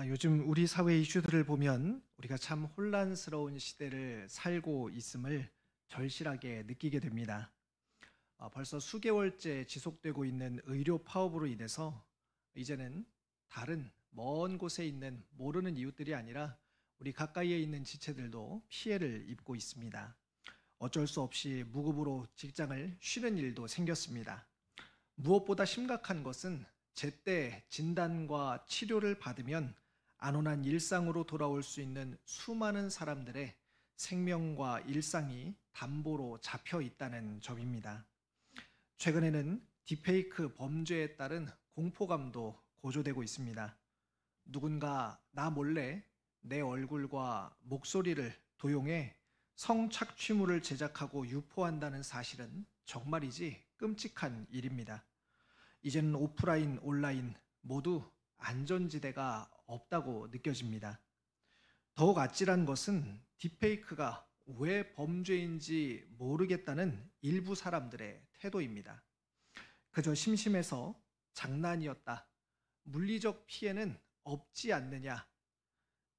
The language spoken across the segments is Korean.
요즘 우리 사회 이슈들을 보면 우리가 참 혼란스러운 시대를 살고 있음을 절실하게 느끼게 됩니다. 벌써 수개월째 지속되고 있는 의료 파업으로 인해서 이제는 다른 먼 곳에 있는 모르는 이웃들이 아니라 우리 가까이에 있는 지체들도 피해를 입고 있습니다. 어쩔 수 없이 무급으로 직장을 쉬는 일도 생겼습니다. 무엇보다 심각한 것은 제때 진단과 치료를 받으면 안온한 일상으로 돌아올 수 있는 수많은 사람들의 생명과 일상이 담보로 잡혀 있다는 점입니다. 최근에는 딥페이크 범죄에 따른 공포감도 고조되고 있습니다. 누군가 나 몰래 내 얼굴과 목소리를 도용해 성착취물을 제작하고 유포한다는 사실은 정말이지 끔찍한 일입니다. 이제는 오프라인, 온라인 모두 안전지대가 없다고 느껴집니다. 더욱 아찔한 것은 딥페이크가 왜 범죄인지 모르겠다는 일부 사람들의 태도입니다. 그저 심심해서 장난이었다. 물리적 피해는 없지 않느냐.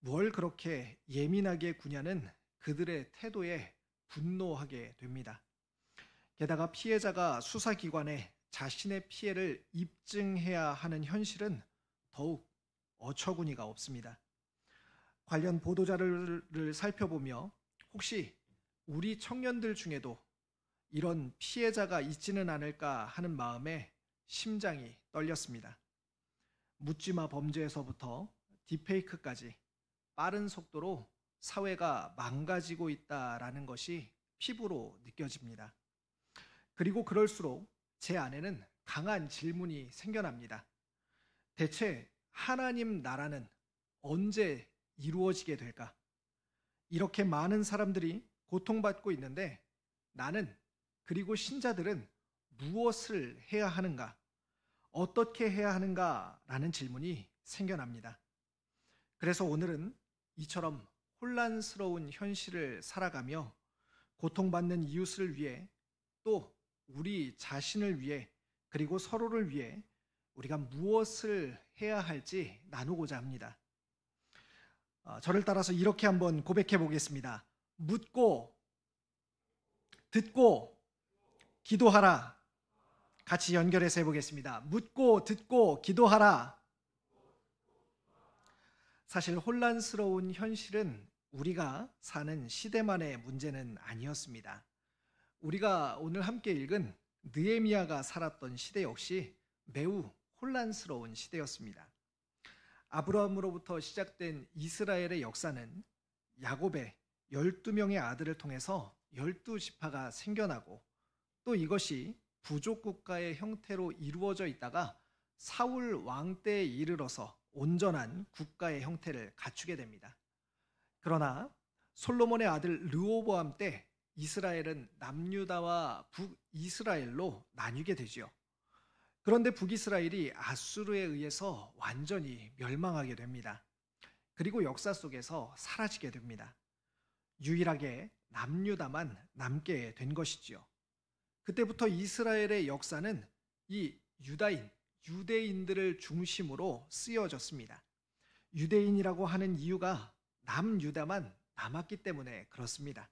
뭘 그렇게 예민하게 구냐는 그들의 태도에 분노하게 됩니다. 게다가 피해자가 수사기관에 자신의 피해를 입증해야 하는 현실은 더욱 어처구니가 없습니다. 관련 보도자료를 살펴보며 혹시 우리 청년들 중에도 이런 피해자가 있지는 않을까 하는 마음에 심장이 떨렸습니다. 묻지마 범죄에서부터 딥페이크까지 빠른 속도로 사회가 망가지고 있다라는 것이 피부로 느껴집니다. 그리고 그럴수록 제 안에는 강한 질문이 생겨납니다. 대체 하나님 나라는 언제 이루어지게 될까? 이렇게 많은 사람들이 고통받고 있는데 나는 그리고 신자들은 무엇을 해야 하는가? 어떻게 해야 하는가? 라는 질문이 생겨납니다. 그래서 오늘은 이처럼 혼란스러운 현실을 살아가며 고통받는 이웃을 위해 또 우리 자신을 위해 그리고 서로를 위해 우리가 무엇을 해야 할지 나누고자 합니다. 저를 따라서 이렇게 한번 고백해 보겠습니다. 묻고 듣고 기도하라. 같이 연결해서 해보겠습니다. 묻고 듣고 기도하라. 사실 혼란스러운 현실은 우리가 사는 시대만의 문제는 아니었습니다. 우리가 오늘 함께 읽은 느헤미야가 살았던 시대 역시 매우 혼란스러운 시대였습니다. 아브라함으로부터 시작된 이스라엘의 역사는 야곱의 12명의 아들을 통해서 12지파가 생겨나고 또 이것이 부족 국가의 형태로 이루어져 있다가 사울 왕 때에 이르러서 온전한 국가의 형태를 갖추게 됩니다. 그러나 솔로몬의 아들 르호보암 때 이스라엘은 남유다와 북이스라엘로 나뉘게 되지요. 그런데 북이스라엘이 아수르에 의해서 완전히 멸망하게 됩니다. 그리고 역사 속에서 사라지게 됩니다. 유일하게 남유다만 남게 된 것이지요. 그때부터 이스라엘의 역사는 이 유대인들을 중심으로 쓰여졌습니다. 유대인이라고 하는 이유가 남유다만 남았기 때문에 그렇습니다.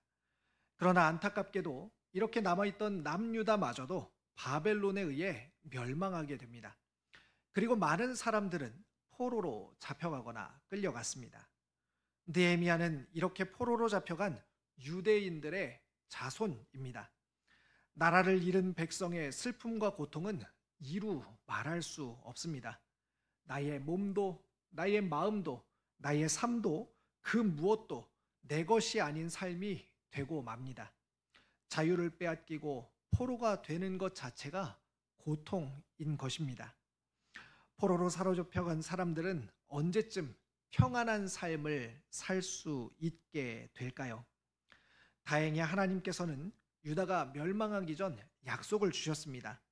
그러나 안타깝게도 이렇게 남아있던 남유다마저도 바벨론에 의해 멸망하게 됩니다. 그리고 많은 사람들은 포로로 잡혀가거나 끌려갔습니다. 느헤미야는 이렇게 포로로 잡혀간 유대인들의 자손입니다. 나라를 잃은 백성의 슬픔과 고통은 이루 말할 수 없습니다. 나의 몸도, 나의 마음도, 나의 삶도 그 무엇도 내 것이 아닌 삶이 되고 맙니다. 자유를 빼앗기고 포로가 되는 것 자체가 고통인 것입니다. 포로로 사로잡혀간 사람들은 언제쯤 평안한 삶을 살 수 있게 될까요? 다행히 하나님께서는 유다가 멸망하기 전 약속을 주셨습니다.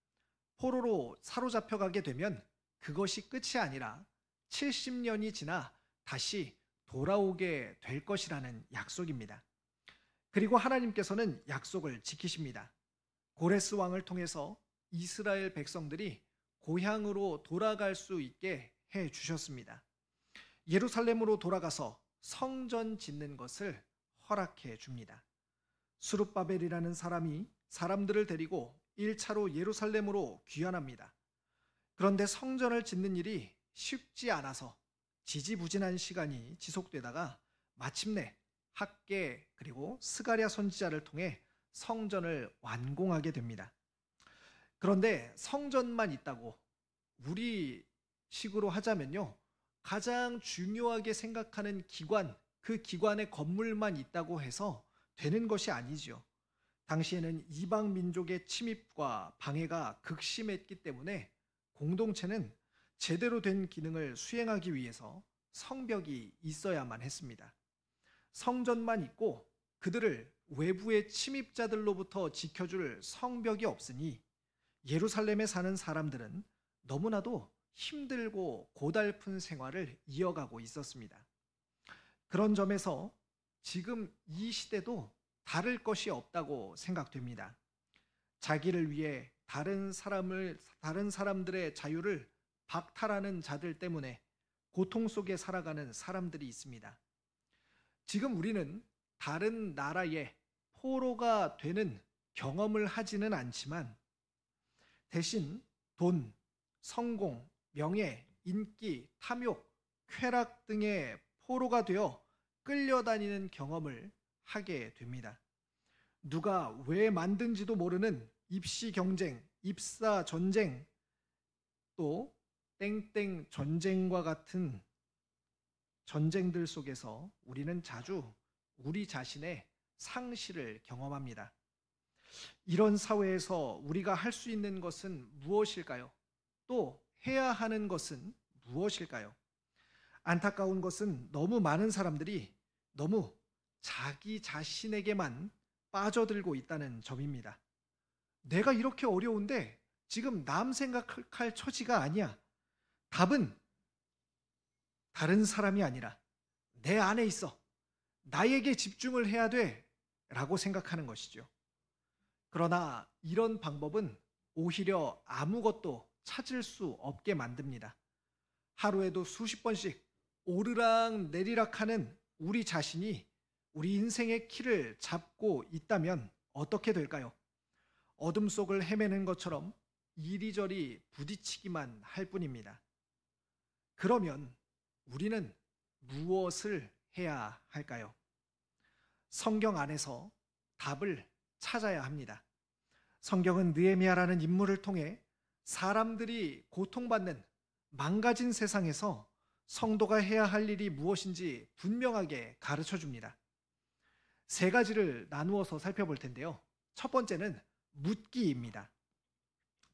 포로로 사로잡혀가게 되면 그것이 끝이 아니라 70년이 지나 다시 돌아오게 될 것이라는 약속입니다. 그리고 하나님께서는 약속을 지키십니다. 고레스 왕을 통해서 이스라엘 백성들이 고향으로 돌아갈 수 있게 해 주셨습니다. 예루살렘으로 돌아가서 성전 짓는 것을 허락해 줍니다. 수룹바벨이라는 사람이 사람들을 데리고 1차로 예루살렘으로 귀환합니다. 그런데 성전을 짓는 일이 쉽지 않아서 지지부진한 시간이 지속되다가 마침내 학개 그리고 스가랴 선지자를 통해 성전을 완공하게 됩니다. 그런데 성전만 있다고 우리 식으로 하자면요, 가장 중요하게 생각하는 기관, 그 기관의 건물만 있다고 해서 되는 것이 아니죠. 당시에는 이방 민족의 침입과 방해가 극심했기 때문에 공동체는 제대로 된 기능을 수행하기 위해서 성벽이 있어야만 했습니다. 성전만 있고 그들을 외부의 침입자들로부터 지켜줄 성벽이 없으니 예루살렘에 사는 사람들은 너무나도 힘들고 고달픈 생활을 이어가고 있었습니다. 그런 점에서 지금 이 시대도 다를 것이 없다고 생각됩니다. 자기를 위해 다른 사람들의 자유를 박탈하는 자들 때문에 고통 속에 살아가는 사람들이 있습니다. 지금 우리는 다른 나라의 포로가 되는 경험을 하지는 않지만 대신 돈, 성공, 명예, 인기, 탐욕, 쾌락 등의 포로가 되어 끌려다니는 경험을 하게 됩니다. 누가 왜 만든지도 모르는 입시 경쟁, 입사 전쟁, 또 땡땡 전쟁과 같은 전쟁들 속에서 우리는 자주 우리 자신의 상실을 경험합니다. 이런 사회에서 우리가 할 수 있는 것은 무엇일까요? 또 해야 하는 것은 무엇일까요? 안타까운 것은 너무 많은 사람들이 너무 자기 자신에게만 빠져들고 있다는 점입니다. 내가 이렇게 어려운데 지금 남 생각할 처지가 아니야. 답은 다른 사람이 아니라 내 안에 있어. 나에게 집중을 해야 돼. 라고 생각하는 것이죠. 그러나 이런 방법은 오히려 아무것도 찾을 수 없게 만듭니다. 하루에도 수십 번씩 오르락 내리락 하는 우리 자신이 우리 인생의 키를 잡고 있다면 어떻게 될까요? 어둠 속을 헤매는 것처럼 이리저리 부딪히기만 할 뿐입니다. 그러면 우리는 무엇을 해야 할까요? 성경 안에서 답을 찾아야 합니다. 성경은 느헤미야라는 인물을 통해 사람들이 고통받는 망가진 세상에서 성도가 해야 할 일이 무엇인지 분명하게 가르쳐 줍니다. 세 가지를 나누어서 살펴볼 텐데요. 첫 번째는 묻기입니다.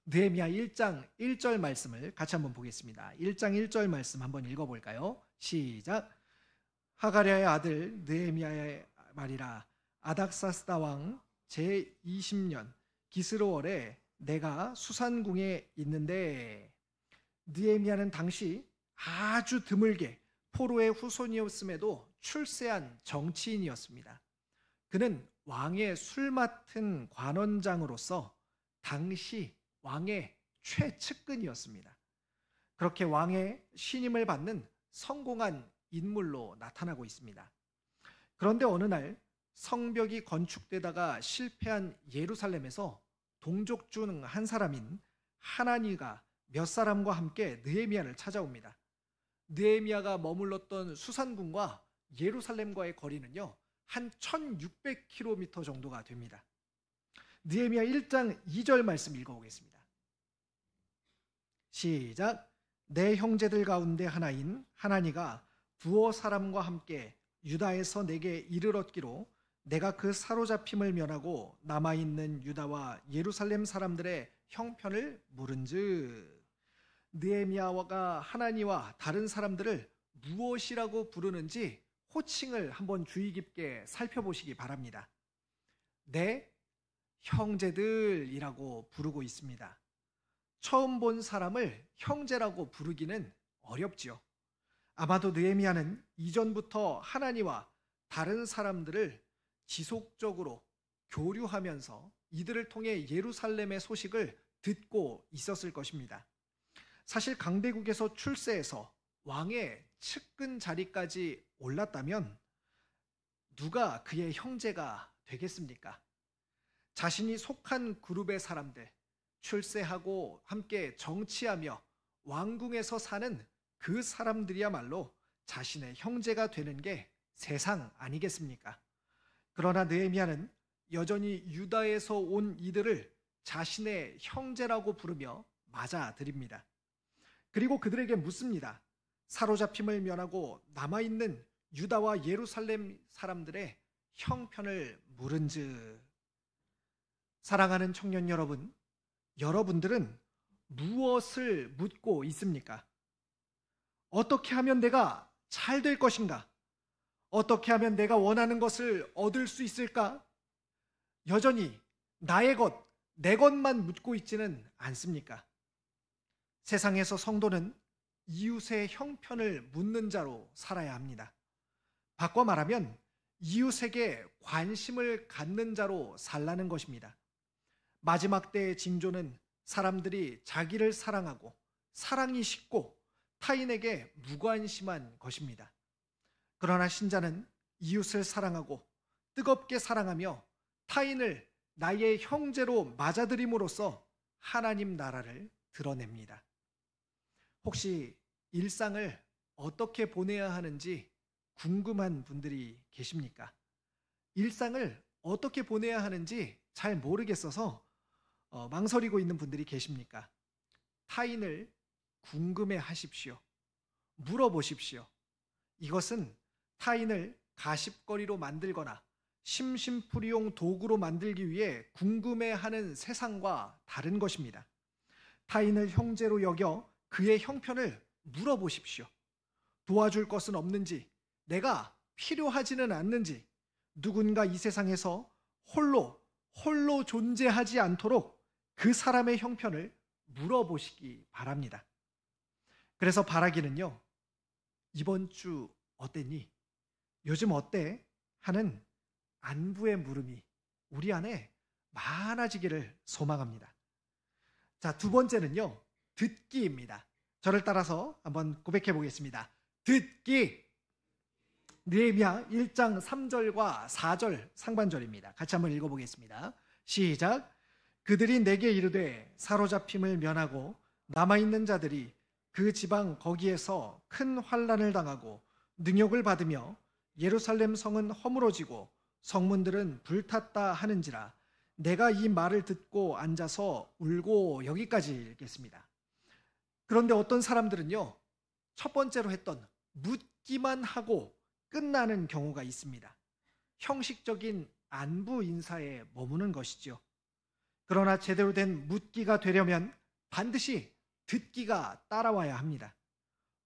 느헤미야 1장 1절 말씀을 같이 한번 보겠습니다. 1장 1절 말씀 한번 읽어볼까요? 시작. 하가랴의 아들 느헤미야의 말이라. 아닥사스다 왕 제20년 기스로월에 내가 수산궁에 있는데, 느헤미야는 당시 아주 드물게 포로의 후손이었음에도 출세한 정치인이었습니다. 그는 왕의 술 맡은 관원장으로서 당시 왕의 최측근이었습니다. 그렇게 왕의 신임을 받는 성공한 인물로 나타나고 있습니다. 그런데 어느 날 성벽이 건축되다가 실패한 예루살렘에서 동족 중 한 사람인 하나니가 몇 사람과 함께 느헤미야를 찾아옵니다. 느헤미야가 머물렀던 수산궁과 예루살렘과의 거리는요, 한 1600km 정도가 됩니다. 느헤미야 1장 2절 말씀 읽어보겠습니다. 시작. 내 형제들 가운데 하나인 하나니가 두어 사람과 함께 유다에서 내게 이를 얻기로 내가 그 사로잡힘을 면하고 남아있는 유다와 예루살렘 사람들의 형편을 물은즉. 느헤미야가 하나니와 다른 사람들을 무엇이라고 부르는지 호칭을 한번 주의 깊게 살펴보시기 바랍니다. 내 형제들이라고 부르고 있습니다. 처음 본 사람을 형제라고 부르기는 어렵지요. 아마도 느헤미야는 이전부터 하나니와 다른 사람들을 지속적으로 교류하면서 이들을 통해 예루살렘의 소식을 듣고 있었을 것입니다. 사실 강대국에서 출세해서 왕의 측근 자리까지 올랐다면 누가 그의 형제가 되겠습니까? 자신이 속한 그룹의 사람들, 출세하고 함께 정치하며 왕궁에서 사는 그 사람들이야말로 자신의 형제가 되는 게 세상 아니겠습니까? 그러나 느헤미야는 여전히 유다에서 온 이들을 자신의 형제라고 부르며 맞아들입니다. 그리고 그들에게 묻습니다. 사로잡힘을 면하고 남아있는 유다와 예루살렘 사람들의 형편을 물은즉. 사랑하는 청년 여러분, 여러분들은 무엇을 묻고 있습니까? 어떻게 하면 내가 잘 될 것인가? 어떻게 하면 내가 원하는 것을 얻을 수 있을까? 여전히 나의 것, 내 것만 묻고 있지는 않습니까? 세상에서 성도는 이웃의 형편을 묻는 자로 살아야 합니다. 바꿔 말하면 이웃에게 관심을 갖는 자로 살라는 것입니다. 마지막 때의 징조는 사람들이 자기를 사랑하고 사랑이 식고 타인에게 무관심한 것입니다. 그러나 신자는 이웃을 사랑하고 뜨겁게 사랑하며 타인을 나의 형제로 맞아들임으로써 하나님 나라를 드러냅니다. 혹시 일상을 어떻게 보내야 하는지 궁금한 분들이 계십니까? 일상을 어떻게 보내야 하는지 잘 모르겠어서 망설이고 있는 분들이 계십니까? 타인을 궁금해 하십시오. 물어보십시오. 이것은 타인을 가십거리로 만들거나 심심풀이용 도구로 만들기 위해 궁금해하는 세상과 다른 것입니다. 타인을 형제로 여겨 그의 형편을 물어보십시오. 도와줄 것은 없는지, 내가 필요하지는 않는지, 누군가 이 세상에서 홀로 존재하지 않도록 그 사람의 형편을 물어보시기 바랍니다. 그래서 바라기는요, 이번 주 어땠니? 요즘 어때? 하는 안부의 물음이 우리 안에 많아지기를 소망합니다. 자, 두 번째는요, 듣기입니다. 저를 따라서 한번 고백해 보겠습니다. 듣기. 느헤미야 1장 3절과 4절 상반절입니다. 같이 한번 읽어보겠습니다. 시작. 그들이 내게 이르되 사로잡힘을 면하고 남아있는 자들이 그 지방 거기에서 큰 환난을 당하고 능욕을 받으며 예루살렘 성은 허물어지고 성문들은 불탔다 하는지라. 내가 이 말을 듣고 앉아서 울고. 여기까지 읽겠습니다. 그런데 어떤 사람들은요, 첫 번째로 했던 묻기만 하고 끝나는 경우가 있습니다. 형식적인 안부 인사에 머무는 것이죠. 그러나 제대로 된 묻기가 되려면 반드시 듣기가 따라와야 합니다.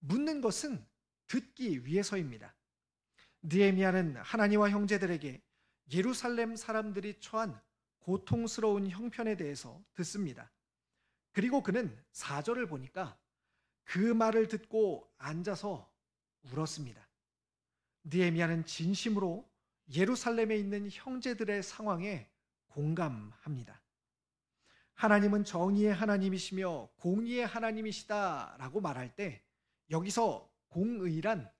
묻는 것은 듣기 위해서입니다. 느헤미야는 하나니와 형제들에게 예루살렘 사람들이 처한 고통스러운 형편에 대해서 듣습니다. 그리고 그는 4절을 보니까 그 말을 듣고 앉아서 울었습니다. 느헤미야는 진심으로 예루살렘에 있는 형제들의 상황에 공감합니다. 하나님은 정의의 하나님이시며 공의의 하나님이시다라고 말할 때 여기서 공의란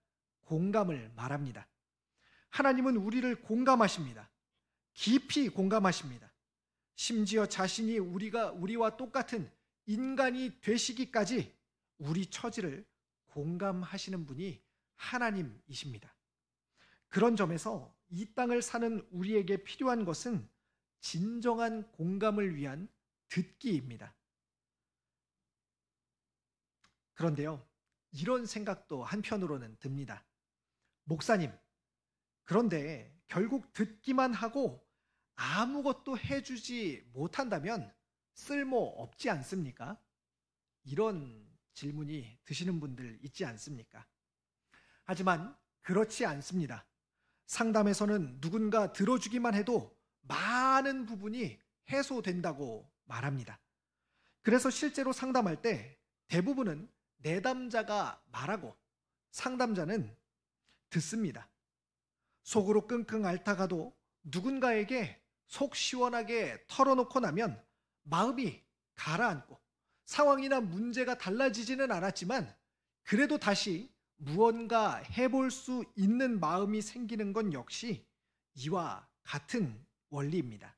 공감을 말합니다. 하나님은 우리를 공감하십니다. 깊이 공감하십니다. 심지어 자신이 우리와 똑같은 인간이 되시기까지 우리 처지를 공감하시는 분이 하나님이십니다. 그런 점에서 이 땅을 사는 우리에게 필요한 것은 진정한 공감을 위한 듣기입니다. 그런데요, 이런 생각도 한편으로는 듭니다. 목사님, 그런데 결국 듣기만 하고 아무것도 해주지 못한다면 쓸모없지 않습니까? 이런 질문이 드시는 분들 있지 않습니까? 하지만 그렇지 않습니다. 상담에서는 누군가 들어주기만 해도 많은 부분이 해소된다고 말합니다. 그래서 실제로 상담할 때 대부분은 내담자가 말하고 상담자는 듣습니다. 속으로 끙끙 앓다가도 누군가에게 속 시원하게 털어놓고 나면 마음이 가라앉고 상황이나 문제가 달라지지는 않았지만 그래도 다시 무언가 해볼 수 있는 마음이 생기는 건 역시 이와 같은 원리입니다.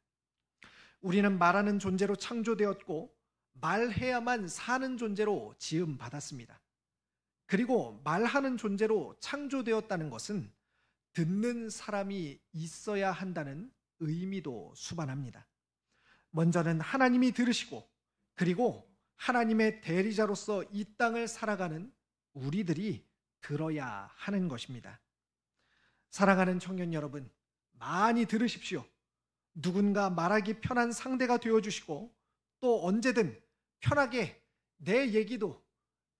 우리는 말하는 존재로 창조되었고 말해야만 사는 존재로 지음받았습니다. 그리고 말하는 존재로 창조되었다는 것은 듣는 사람이 있어야 한다는 의미도 수반합니다. 먼저는 하나님이 들으시고 그리고 하나님의 대리자로서 이 땅을 살아가는 우리들이 들어야 하는 것입니다. 사랑하는 청년 여러분, 많이 들으십시오. 누군가 말하기 편한 상대가 되어주시고 또 언제든 편하게 내 얘기도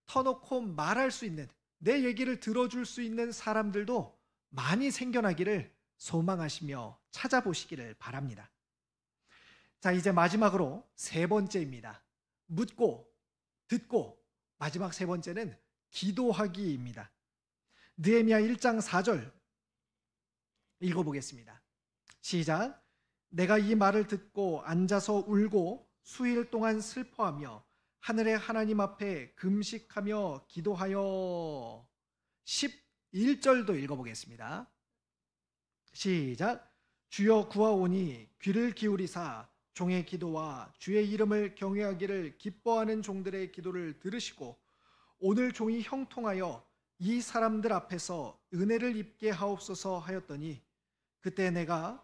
터놓고 말할 수 있는, 내 얘기를 들어줄 수 있는 사람들도 많이 생겨나기를 소망하시며 찾아보시기를 바랍니다. 자, 이제 마지막으로 세 번째입니다. 묻고, 듣고, 마지막 세 번째는 기도하기입니다. 느헤미야 1장 4절 읽어보겠습니다. 시작. 내가 이 말을 듣고 앉아서 울고 수일 동안 슬퍼하며 하늘의 하나님 앞에 금식하며 기도하여 11절도 읽어보겠습니다. 시작. 주여 구하오니 귀를 기울이사 종의 기도와 주의 이름을 경외하기를 기뻐하는 종들의 기도를 들으시고 오늘 종이 형통하여 이 사람들 앞에서 은혜를 입게 하옵소서 하였더니 그때 내가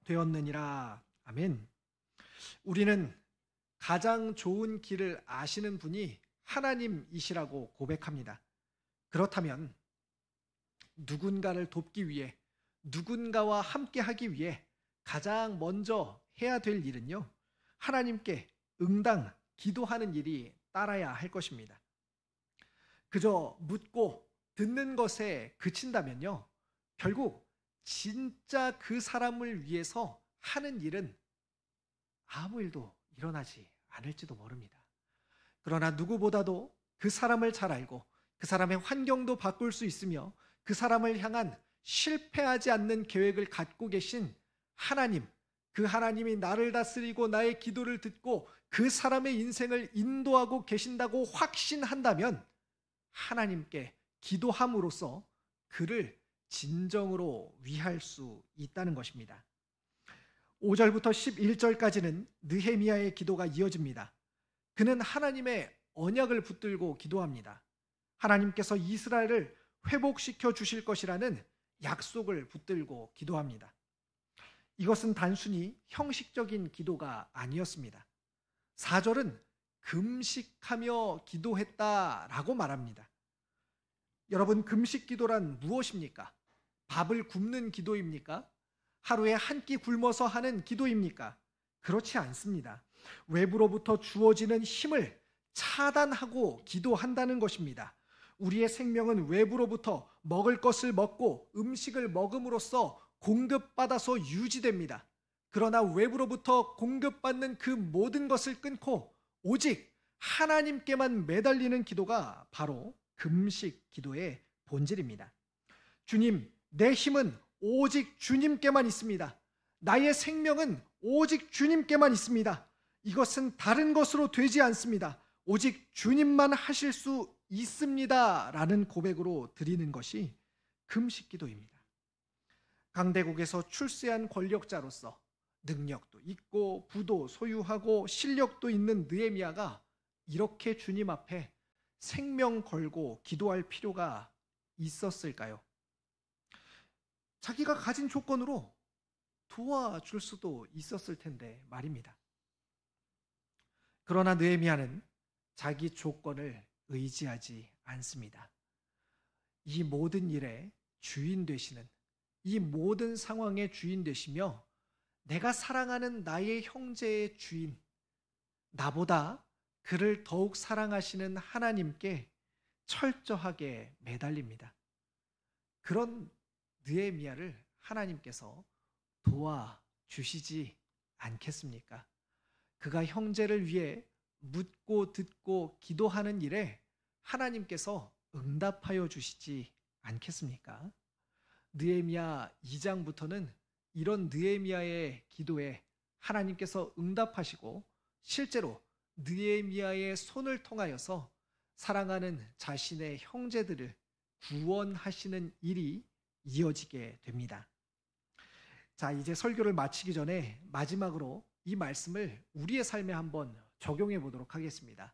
되었느니라. 아멘. 우리는 가장 좋은 길을 아시는 분이 하나님이시라고 고백합니다. 그렇다면 누군가를 돕기 위해, 누군가와 함께 하기 위해 가장 먼저 해야 될 일은요, 하나님께 응당 기도하는 일이 따라야 할 것입니다. 그저 묻고 듣는 것에 그친다면요, 결국 진짜 그 사람을 위해서 하는 일은 아무 일도 일어나지 않을지도 모릅니다. 그러나 누구보다도 그 사람을 잘 알고 그 사람의 환경도 바꿀 수 있으며 그 사람을 향한 실패하지 않는 계획을 갖고 계신 하나님, 그 하나님이 나를 다스리고 나의 기도를 듣고 그 사람의 인생을 인도하고 계신다고 확신한다면 하나님께 기도함으로써 그를 진정으로 위할 수 있다는 것입니다. 5절부터 11절까지는 느헤미야의 기도가 이어집니다. 그는 하나님의 언약을 붙들고 기도합니다. 하나님께서 이스라엘을 회복시켜 주실 것이라는 약속을 붙들고 기도합니다. 이것은 단순히 형식적인 기도가 아니었습니다. 4절은 금식하며 기도했다라고 말합니다. 여러분, 금식 기도란 무엇입니까? 밥을 굶는 기도입니까? 하루에 한 끼 굶어서 하는 기도입니까? 그렇지 않습니다. 외부로부터 주어지는 힘을 차단하고 기도한다는 것입니다. 우리의 생명은 외부로부터 먹을 것을 먹고 음식을 먹음으로써 공급받아서 유지됩니다. 그러나 외부로부터 공급받는 그 모든 것을 끊고 오직 하나님께만 매달리는 기도가 바로 금식 기도의 본질입니다. 주님, 내 힘은 오직 주님께만 있습니다. 나의 생명은 오직 주님께만 있습니다. 이것은 다른 것으로 되지 않습니다. 오직 주님만 하실 수 있습니다. 라는 고백으로 드리는 것이 금식 기도입니다. 강대국에서 출세한 권력자로서 능력도 있고 부도 소유하고 실력도 있는 느헤미야가 이렇게 주님 앞에 생명 걸고 기도할 필요가 있었을까요? 자기가 가진 조건으로 도와줄 수도 있었을 텐데 말입니다. 그러나 느헤미야는 자기 조건을 의지하지 않습니다. 이 모든 일의 주인 되시는, 이 모든 상황의 주인 되시며 내가 사랑하는 나의 형제의 주인, 나보다 그를 더욱 사랑하시는 하나님께 철저하게 매달립니다. 그런 느헤미야를 하나님께서 도와주시지 않겠습니까? 그가 형제를 위해 묻고 듣고 기도하는 일에 하나님께서 응답하여 주시지 않겠습니까? 느헤미야 2장부터는 이런 느헤미야의 기도에 하나님께서 응답하시고 실제로 느헤미야의 손을 통하여서 사랑하는 자신의 형제들을 구원하시는 일이 이어지게 됩니다. 자, 이제 설교를 마치기 전에 마지막으로 이 말씀을 우리의 삶에 한번 적용해 보도록 하겠습니다.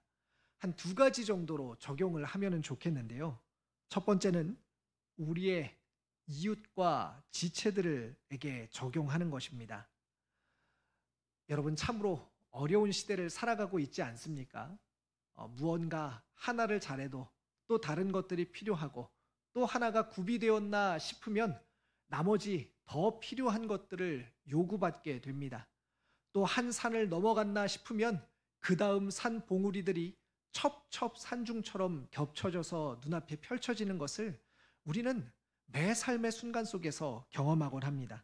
한 두 가지 정도로 적용을 하면 좋겠는데요. 첫 번째는 우리의 이웃과 지체들에게 적용하는 것입니다. 여러분, 참으로 어려운 시대를 살아가고 있지 않습니까? 무언가 하나를 잘해도 또 다른 것들이 필요하고, 또 하나가 구비되었나 싶으면 나머지 더 필요한 것들을 요구받게 됩니다. 또 한 산을 넘어갔나 싶으면 그 다음 산 봉우리들이 첩첩 산중처럼 겹쳐져서 눈앞에 펼쳐지는 것을 우리는 매 삶의 순간 속에서 경험하곤 합니다.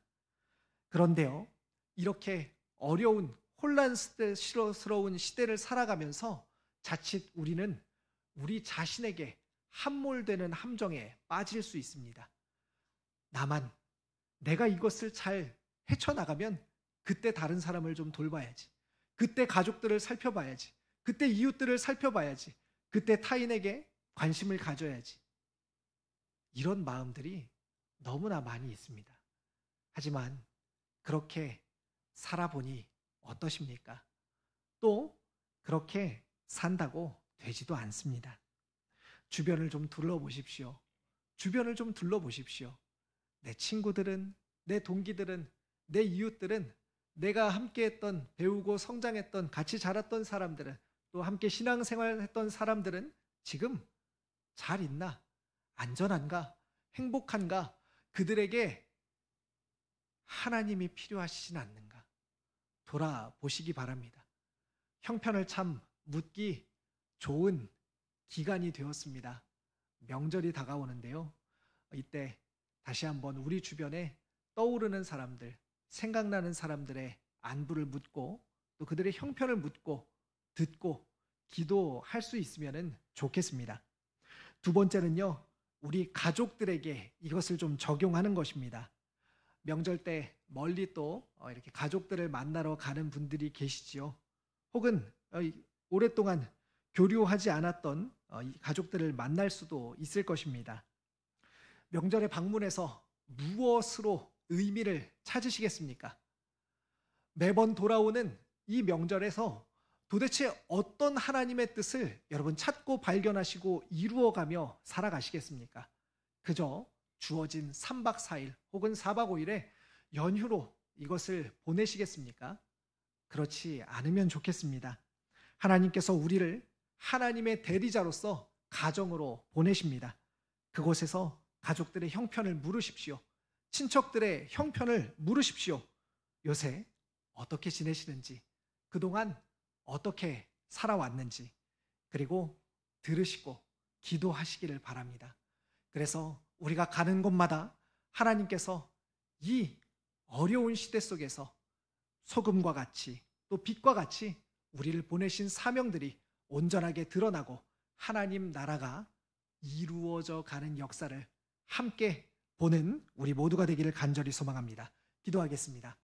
그런데요, 이렇게 어려운 혼란스러운 시대를 살아가면서 자칫 우리는 우리 자신에게 함몰되는 함정에 빠질 수 있습니다. 내가 이것을 잘 헤쳐나가면 그때 다른 사람을 좀 돌봐야지. 그때 가족들을 살펴봐야지. 그때 이웃들을 살펴봐야지. 그때 타인에게 관심을 가져야지. 이런 마음들이 너무나 많이 있습니다. 하지만 그렇게 살아보니 어떠십니까? 또 그렇게 산다고 되지도 않습니다. 주변을 좀 둘러보십시오. 주변을 좀 둘러보십시오. 내 친구들은, 내 동기들은, 내 이웃들은, 내가 함께했던, 배우고 성장했던, 같이 자랐던 사람들은, 또 함께 신앙생활했던 사람들은 지금 잘 있나? 안전한가? 행복한가? 그들에게 하나님이 필요하시진 않는가? 돌아보시기 바랍니다. 형편을 참 묻기 좋은 기간이 되었습니다. 명절이 다가오는데요. 이때 다시 한번 우리 주변에 떠오르는 사람들, 생각나는 사람들의 안부를 묻고, 또 그들의 형편을 묻고 듣고 기도할 수 있으면 좋겠습니다. 두 번째는요, 우리 가족들에게 이것을 좀 적용하는 것입니다. 명절 때 멀리 또 이렇게 가족들을 만나러 가는 분들이 계시지요. 혹은 오랫동안 교류하지 않았던 이 가족들을 만날 수도 있을 것입니다. 명절에 방문해서 무엇으로 의미를 찾으시겠습니까? 매번 돌아오는 이 명절에서 도대체 어떤 하나님의 뜻을 여러분 찾고 발견하시고 이루어가며 살아가시겠습니까? 그저 주어진 3박 4일 혹은 4박 5일의 연휴로 이것을 보내시겠습니까? 그렇지 않으면 좋겠습니다. 하나님께서 우리를 하나님의 대리자로서 가정으로 보내십니다. 그곳에서 가족들의 형편을 물으십시오. 친척들의 형편을 물으십시오. 요새 어떻게 지내시는지, 그동안 어떻게 살아왔는지, 그리고 들으시고 기도하시기를 바랍니다. 그래서 우리가 가는 곳마다 하나님께서 이 어려운 시대 속에서 소금과 같이 또 빛과 같이 우리를 보내신 사명들이 온전하게 드러나고 하나님 나라가 이루어져 가는 역사를 함께 보는 우리 모두가 되기를 간절히 소망합니다. 기도하겠습니다.